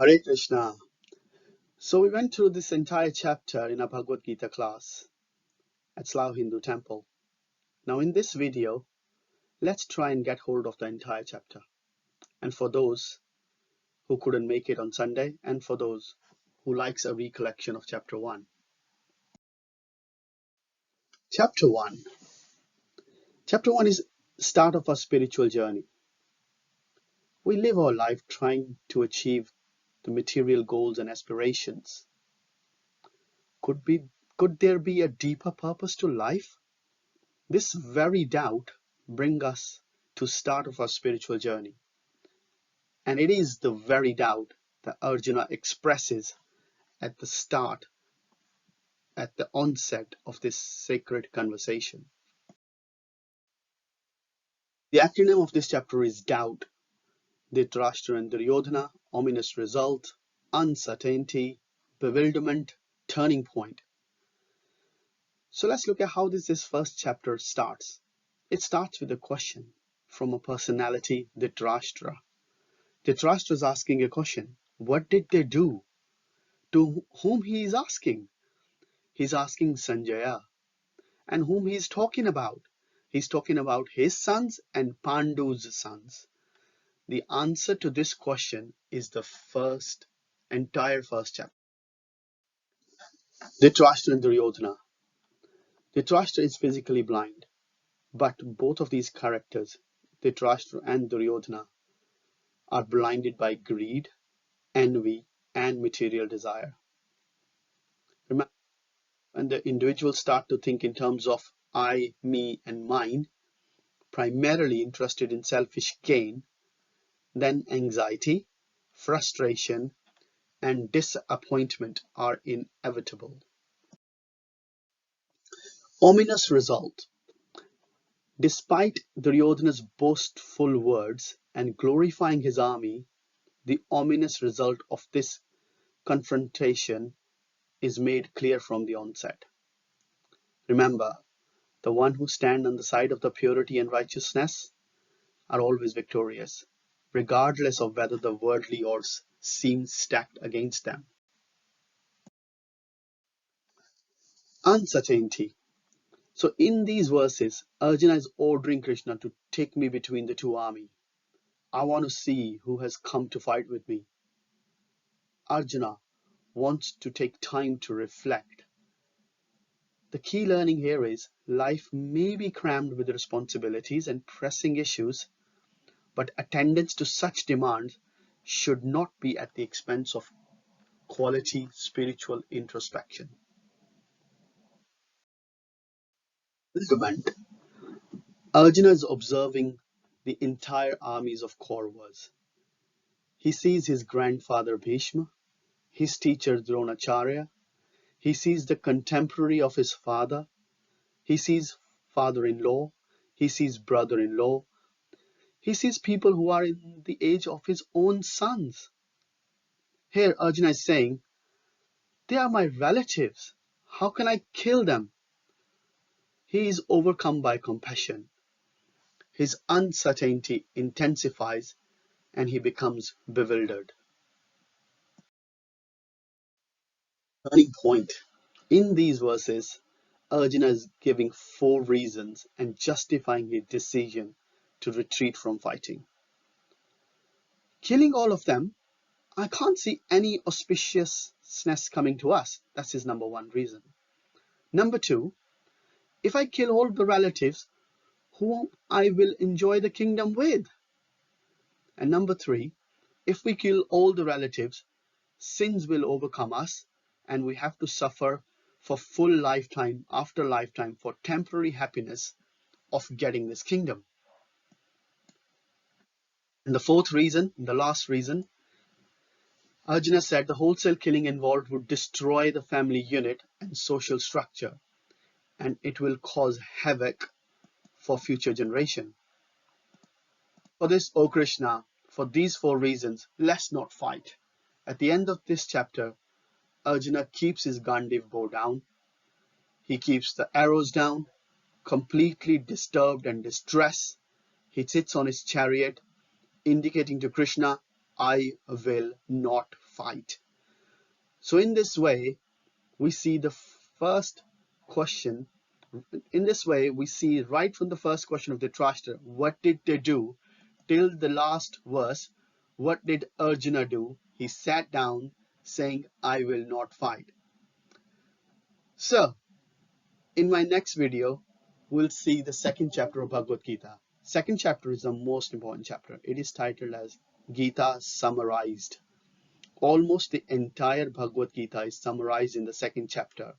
Hare Krishna. So we went through this entire chapter in a Bhagavad Gita class at Slough Hindu Temple. Now in this video, let's try and get hold of the entire chapter. And for those who couldn't make it on Sunday, and for those who likes a recollection of chapter 1. Chapter 1. Chapter 1 is start of our spiritual journey. We live our life trying to achieve the material goals and aspirations. Could there be a deeper purpose to life? This very doubt brings us to start of our spiritual journey. And it is the very doubt that Arjuna expresses at the start, at the onset of this sacred conversation. The acronym of this chapter is doubt, Dhritarashtra and Duryodhana, ominous result, uncertainty, bewilderment, turning point. So let's look at how this first chapter starts. It starts with a question from a personality, Dhritarashtra. Dhritarashtra is asking a question. What did they do? To whom he is asking? He's asking Sanjaya. And whom he is talking about? He's talking about his sons and Pandu's sons. The answer to this question is the entire first chapter. Dhritarashtra and Duryodhana. Dhritarashtra is physically blind, but both of these characters, Dhritarashtra and Duryodhana, are blinded by greed, envy, and material desire. Remember, when the individuals start to think in terms of I, me, and mine, primarily interested in selfish gain, then anxiety, frustration, and disappointment are inevitable. Ominous result. Despite Duryodhana's boastful words and glorifying his army, the ominous result of this confrontation is made clear from the onset. Remember, the one who stand on the side of the purity and righteousness are always victorious, regardless of whether the worldly odds seem stacked against them. Uncertainty. So in these verses, Arjuna is ordering Krishna to take me between the two armies. I want to see who has come to fight with me. Arjuna wants to take time to reflect. The key learning here is life may be crammed with responsibilities and pressing issues, but attendance to such demands should not be at the expense of quality spiritual introspection. Bewilderment. Arjuna is observing the entire armies of Kauravas. He sees his grandfather Bhishma, his teacher Dronacharya, he sees the contemporary of his father, he sees father-in-law, he sees brother-in-law, he sees people who are in the age of his own sons. Here Arjuna is saying, they are my relatives. How can I kill them? He is overcome by compassion. His uncertainty intensifies and he becomes bewildered. Turning point. In these verses, Arjuna is giving 4 reasons and justifying his decision to retreat from fighting. Killing all of them, I can't see any auspiciousness coming to us. That's his number 1 reason. Number 2, if I kill all the relatives, whom I will enjoy the kingdom with? And number 3, if we kill all the relatives, sins will overcome us and we have to suffer for full lifetime after lifetime for temporary happiness of getting this kingdom. And the 4th reason, the last reason, Arjuna said the wholesale killing involved would destroy the family unit and social structure, and it will cause havoc for future generation. For this, O Krishna, for these 4 reasons, let's not fight. At the end of this chapter, Arjuna keeps his Gandiv bow down. He keeps the arrows down, completely disturbed and distressed. He sits on his chariot, indicating to Krishna, I will not fight. So in this way, we see the first question. In this way, we see right from the first question of Dhritarashtra, what did they do, till the last verse, what did Arjuna do? He sat down saying, I will not fight. So, in my next video, we'll see the second chapter of Bhagavad Gita. Second chapter is the most important chapter. It is titled as Gita Summarized. Almost the entire Bhagavad Gita is summarized in the second chapter.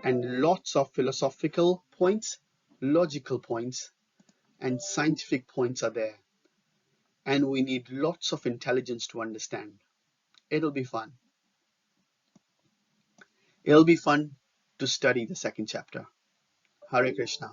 And lots of philosophical points, logical points, and scientific points are there. And we need lots of intelligence to understand. It'll be fun. It'll be fun to study the second chapter. Hare Krishna.